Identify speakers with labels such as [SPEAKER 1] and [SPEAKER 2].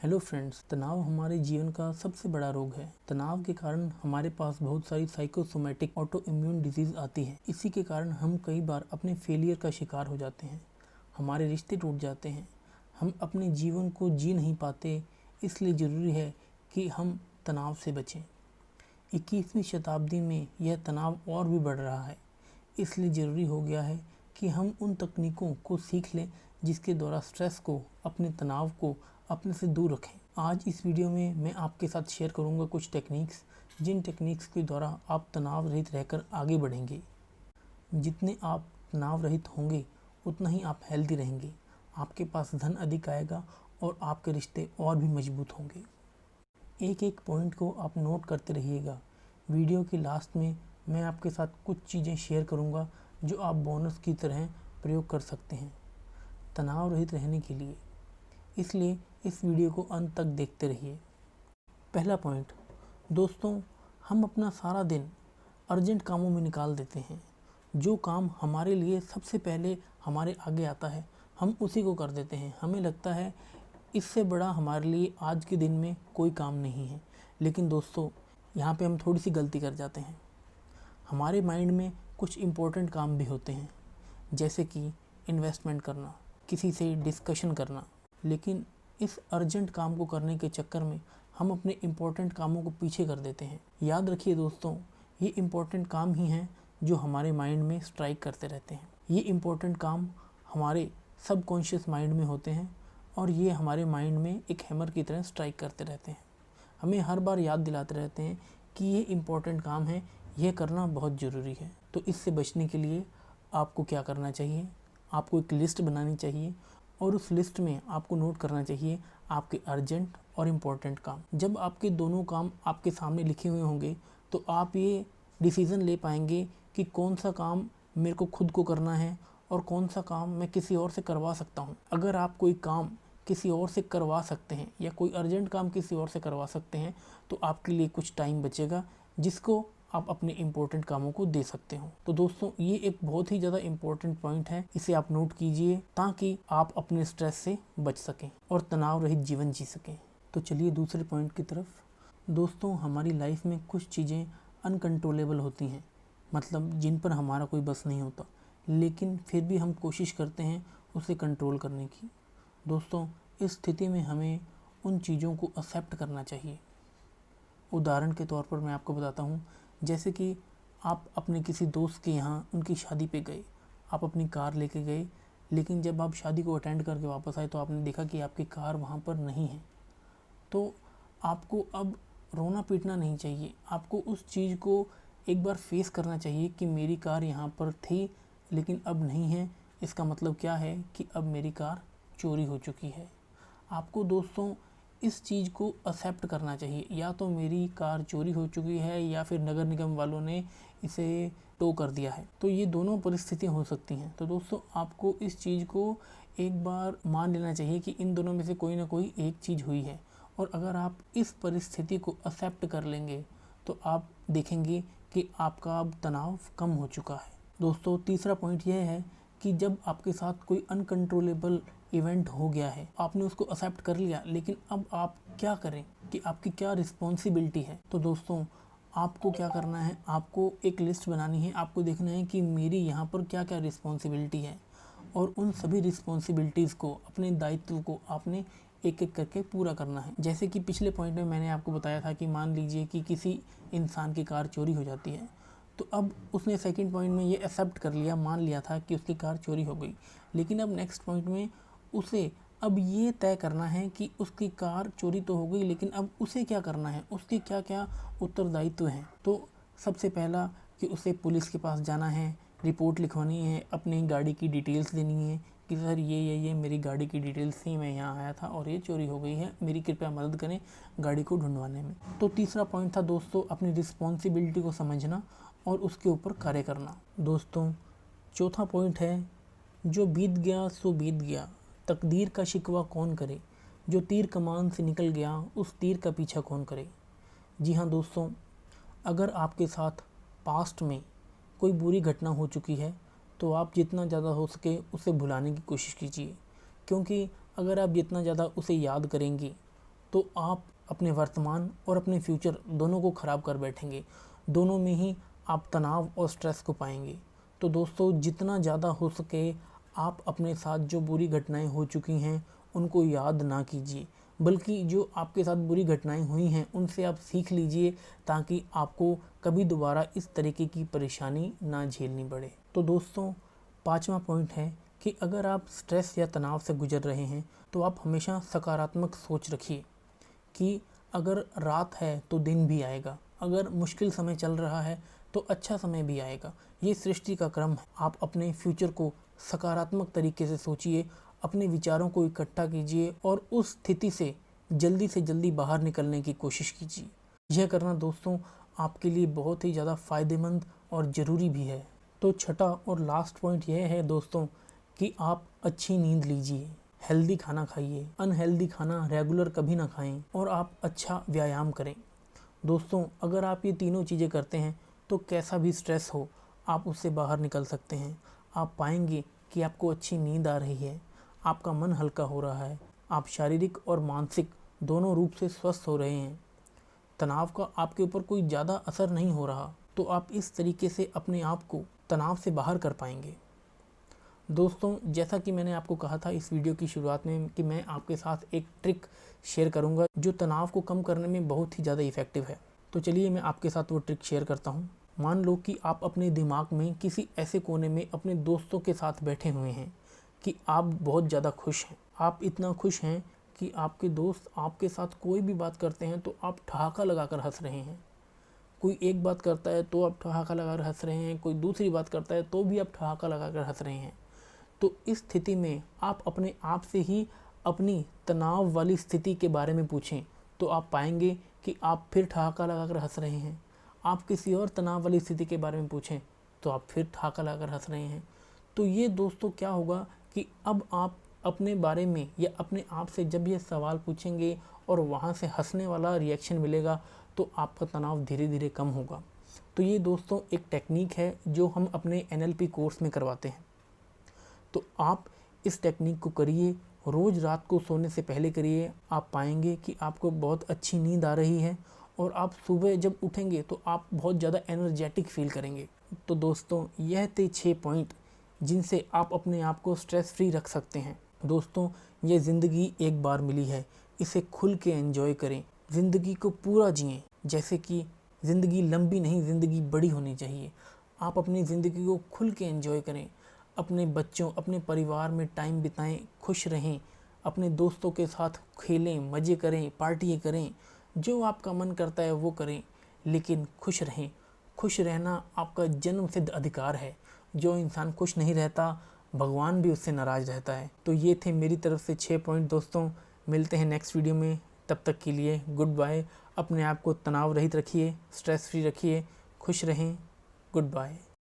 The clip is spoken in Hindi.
[SPEAKER 1] हेलो फ्रेंड्स, तनाव हमारे जीवन का सबसे बड़ा रोग है। तनाव के कारण हमारे पास बहुत सारी साइकोसोमैटिक ऑटो इम्यून डिजीज आती हैं। इसी के कारण हम कई बार अपने फेलियर का शिकार हो जाते हैं, हमारे रिश्ते टूट जाते हैं, हम अपने जीवन को जी नहीं पाते। इसलिए ज़रूरी है कि हम तनाव से बचें। 21वीं शताब्दी में यह तनाव और भी बढ़ रहा है, इसलिए ज़रूरी हो गया है कि हम उन तकनीकों को सीख लें जिसके द्वारा स्ट्रेस को, अपने तनाव को अपने से दूर रखें। आज इस वीडियो में मैं आपके साथ शेयर करूंगा कुछ टेक्निक्स, जिन टेक्निक्स के द्वारा आप तनाव रहित रहकर आगे बढ़ेंगे। जितने आप तनाव रहित होंगे उतना ही आप हेल्दी रहेंगे, आपके पास धन अधिक आएगा और आपके रिश्ते और भी मजबूत होंगे। एक एक पॉइंट को आप नोट करते रहिएगा। वीडियो के लास्ट में मैं आपके साथ कुछ चीज़ें शेयर करूंगा जो आप बोनस की तरह प्रयोग कर सकते हैं तनाव रहित रहने के लिए। इसलिए इस वीडियो को अंत तक देखते रहिए। पहला पॉइंट, दोस्तों, हम अपना सारा दिन अर्जेंट कामों में निकाल देते हैं। जो काम हमारे लिए सबसे पहले हमारे आगे आता है हम उसी को कर देते हैं। हमें लगता है इससे बड़ा हमारे लिए आज के दिन में कोई काम नहीं है। लेकिन दोस्तों, यहाँ पे हम थोड़ी सी गलती कर जाते हैं। हमारे माइंड में कुछ इम्पोर्टेंट काम भी होते हैं, जैसे कि इन्वेस्टमेंट करना, किसी से डिस्कशन करना। लेकिन इस अर्जेंट काम को करने के चक्कर में हम अपने इम्पोर्टेंट कामों को पीछे कर देते हैं। याद रखिए दोस्तों, ये इम्पोर्टेंट काम ही हैं जो हमारे माइंड में स्ट्राइक करते रहते हैं। ये इम्पोर्टेंट काम हमारे सबकॉन्शियस माइंड में होते हैं और ये हमारे माइंड में एक हैमर की तरह स्ट्राइक करते रहते हैं। हमें हर बार याद दिलाते रहते हैं कि ये इम्पोर्टेंट काम है, यह करना बहुत ज़रूरी है। तो इससे बचने के लिए आपको क्या करना चाहिए? आपको एक लिस्ट बनानी चाहिए और उस लिस्ट में आपको नोट करना चाहिए आपके अर्जेंट और इम्पोर्टेंट काम। जब आपके दोनों काम आपके सामने लिखे हुए होंगे तो आप ये डिसीज़न ले पाएंगे कि कौन सा काम मेरे को खुद को करना है और कौन सा काम मैं किसी और से करवा सकता हूँ। अगर आप कोई काम किसी और से करवा सकते हैं या कोई अर्जेंट काम किसी और से करवा सकते हैं तो आपके लिए कुछ टाइम बचेगा जिसको आप अपने इम्पोर्टेंट कामों को दे सकते हो। तो दोस्तों, ये एक बहुत ही ज़्यादा इम्पोर्टेंट पॉइंट है, इसे आप नोट कीजिए ताकि आप अपने स्ट्रेस से बच सकें और तनाव रहित जीवन जी सकें। तो चलिए दूसरे पॉइंट की तरफ। दोस्तों, हमारी लाइफ में कुछ चीज़ें अनकंट्रोलेबल होती हैं, मतलब जिन पर हमारा कोई बस नहीं होता, लेकिन फिर भी हम कोशिश करते हैं उसे कंट्रोल करने की। दोस्तों, इस स्थिति में हमें उन चीज़ों को एक्सेप्ट करना चाहिए। उदाहरण के तौर पर मैं आपको बताता हूँ, जैसे कि आप अपने किसी दोस्त के यहाँ उनकी शादी पे गए, आप अपनी कार लेके गए, लेकिन जब आप शादी को अटेंड करके वापस आए तो आपने देखा कि आपकी कार वहाँ पर नहीं है। तो आपको अब रोना पीटना नहीं चाहिए, आपको उस चीज़ को एक बार फेस करना चाहिए कि मेरी कार यहाँ पर थी लेकिन अब नहीं है। इसका मतलब क्या है कि अब मेरी कार चोरी हो चुकी है। आपको दोस्तों इस चीज़ को एक्सेप्ट करना चाहिए, या तो मेरी कार चोरी हो चुकी है या फिर नगर निगम वालों ने इसे टो कर दिया है। तो ये दोनों परिस्थितियाँ हो सकती हैं। तो दोस्तों, आपको इस चीज़ को एक बार मान लेना चाहिए कि इन दोनों में से कोई ना कोई एक चीज़ हुई है। और अगर आप इस परिस्थिति को एक्सेप्ट कर लेंगे तो आप देखेंगे कि आपका अब तनाव कम हो चुका है। दोस्तों, तीसरा पॉइंट यह है कि जब आपके साथ कोई अनकंट्रोलेबल इवेंट हो गया है, आपने उसको एक्सेप्ट कर लिया, लेकिन अब आप क्या करें, कि आपकी क्या रिस्पॉन्सिबिलिटी है। तो दोस्तों, आपको क्या करना है, आपको एक लिस्ट बनानी है। आपको देखना है कि मेरी यहाँ पर क्या क्या रिस्पॉन्सिबिलिटी है और उन सभी रिस्पॉन्सिबिलिटीज़ को, अपने दायित्व को आपने एक एक करके पूरा करना है। जैसे कि पिछले पॉइंट में मैंने आपको बताया था कि मान लीजिए कि किसी इंसान की कार चोरी हो जाती है, तो अब उसने सेकंड पॉइंट में ये एक्सेप्ट कर लिया, मान लिया था कि उसकी कार चोरी हो गई। लेकिन अब नेक्स्ट पॉइंट में उसे अब ये तय करना है कि उसकी कार चोरी तो हो गई, लेकिन अब उसे क्या करना है, उसके क्या क्या उत्तरदायित्व हैं। तो सबसे पहला कि उसे पुलिस के पास जाना है, रिपोर्ट लिखवानी है, अपनी गाड़ी की डिटेल्स देनी है कि सर ये मेरी गाड़ी की डिटेल्स थी, मैं यहाँ आया था और ये चोरी हो गई है, मेरी कृपया मदद करें गाड़ी को ढूंढवाने में। तो तीसरा पॉइंट था दोस्तों, अपनी रिस्पॉन्सिबिलिटी को समझना और उसके ऊपर कार्य करना। दोस्तों, चौथा पॉइंट है, जो बीत गया सो बीत गया, तकदीर का शिकवा कौन करे, जो तीर कमान से निकल गया उस तीर का पीछा कौन करे। जी हाँ दोस्तों, अगर आपके साथ पास्ट में कोई बुरी घटना हो चुकी है तो आप जितना ज़्यादा हो सके उसे भुलाने की कोशिश कीजिए, क्योंकि अगर आप जितना ज़्यादा उसे याद करेंगे तो आप अपने वर्तमान और अपने फ्यूचर दोनों को ख़राब कर बैठेंगे। दोनों में ही आप तनाव और स्ट्रेस को पाएंगे। तो दोस्तों, जितना ज़्यादा हो सके आप अपने साथ जो बुरी घटनाएं हो चुकी हैं उनको याद ना कीजिए, बल्कि जो आपके साथ बुरी घटनाएं हुई हैं उनसे आप सीख लीजिए, ताकि आपको कभी दोबारा इस तरीके की परेशानी ना झेलनी पड़े। तो दोस्तों, 5वां पॉइंट है कि अगर आप स्ट्रेस या तनाव से गुजर रहे हैं तो आप हमेशा सकारात्मक सोच रखिए कि अगर रात है तो दिन भी आएगा, अगर मुश्किल समय चल रहा है तो अच्छा समय भी आएगा। ये सृष्टि का क्रम है। आप अपने फ्यूचर को सकारात्मक तरीके से सोचिए, अपने विचारों को इकट्ठा कीजिए और उस स्थिति से जल्दी बाहर निकलने की कोशिश कीजिए। यह करना दोस्तों आपके लिए बहुत ही ज़्यादा फ़ायदेमंद और ज़रूरी भी है। तो छठा और लास्ट पॉइंट यह है दोस्तों कि आप अच्छी नींद लीजिए, हेल्दी खाना खाइए, अनहेल्दी खाना रेगुलर कभी ना खाएं और आप अच्छा व्यायाम करें। दोस्तों, अगर आप ये तीनों चीज़ें करते हैं तो कैसा भी स्ट्रेस हो आप उससे बाहर निकल सकते हैं। आप पाएंगे कि आपको अच्छी नींद आ रही है, आपका मन हल्का हो रहा है, आप शारीरिक और मानसिक दोनों रूप से स्वस्थ हो रहे हैं, तनाव का आपके ऊपर कोई ज़्यादा असर नहीं हो रहा। तो आप इस तरीके से अपने आप को तनाव से बाहर कर पाएंगे। दोस्तों, जैसा कि मैंने आपको कहा था इस वीडियो की शुरुआत में कि मैं आपके साथ एक ट्रिक शेयर करूंगा जो तनाव को कम करने में बहुत ही ज़्यादा इफ़ेक्टिव है। तो चलिए मैं आपके साथ वो ट्रिक शेयर करता हूं। मान लो कि आप अपने दिमाग में किसी ऐसे कोने में अपने दोस्तों के साथ बैठे हुए हैं कि आप बहुत ज़्यादा खुश हैं। आप इतना खुश हैं कि आपके दोस्त आपके साथ कोई भी बात करते हैं तो आप ठहाका लगाकर हंस रहे हैं। कोई एक बात करता है तो आप ठहाका लगाकर हंस रहे हैं, कोई दूसरी बात करता है तो भी आप ठहाका लगाकर हंस रहे हैं। तो इस स्थिति में आप अपने आप से ही अपनी तनाव वाली स्थिति के बारे में पूछें तो आप पाएंगे कि आप फिर ठहाका लगाकर हंस रहे हैं। आप किसी और तनाव वाली स्थिति के बारे में पूछें तो आप फिर ठहाका लगाकर हंस रहे हैं। तो ये दोस्तों क्या होगा कि अब आप अपने बारे में या अपने आप से जब ये सवाल पूछेंगे और वहाँ से हंसने वाला रिएक्शन मिलेगा तो आपका तनाव धीरे धीरे कम होगा। तो ये दोस्तों एक टेक्निक है जो हम अपने NLP कोर्स में करवाते हैं। तो आप इस टेक्निक को करिए, रोज़ रात को सोने से पहले करिए। आप पाएंगे कि आपको बहुत अच्छी नींद आ रही है और आप सुबह जब उठेंगे तो आप बहुत ज़्यादा एनर्जेटिक फील करेंगे। तो दोस्तों, यह थे 6 पॉइंट जिनसे आप अपने आप को स्ट्रेस फ्री रख सकते हैं। दोस्तों, ये ज़िंदगी एक बार मिली है, इसे खुल के एंजॉय करें, ज़िंदगी को पूरा जिएं। जैसे कि ज़िंदगी लंबी नहीं, ज़िंदगी बड़ी होनी चाहिए। आप अपनी ज़िंदगी को खुल के एंजॉय करें, अपने बच्चों, अपने परिवार में टाइम बिताएं, खुश रहें, अपने दोस्तों के साथ खेलें, मज़े करें, पार्टियाँ करें, जो आपका मन करता है वो करें, लेकिन खुश रहें। खुश रहना आपका जन्म सिद्ध अधिकार है। जो इंसान खुश नहीं रहता भगवान भी उससे नाराज़ रहता है। तो ये थे मेरी तरफ से 6 पॉइंट दोस्तों। मिलते हैं नेक्स्ट वीडियो में, तब तक के लिए गुड बाय। अपने आप को तनाव रहित रखिए, स्ट्रेस फ्री रखिए, खुश रहें। Good bye.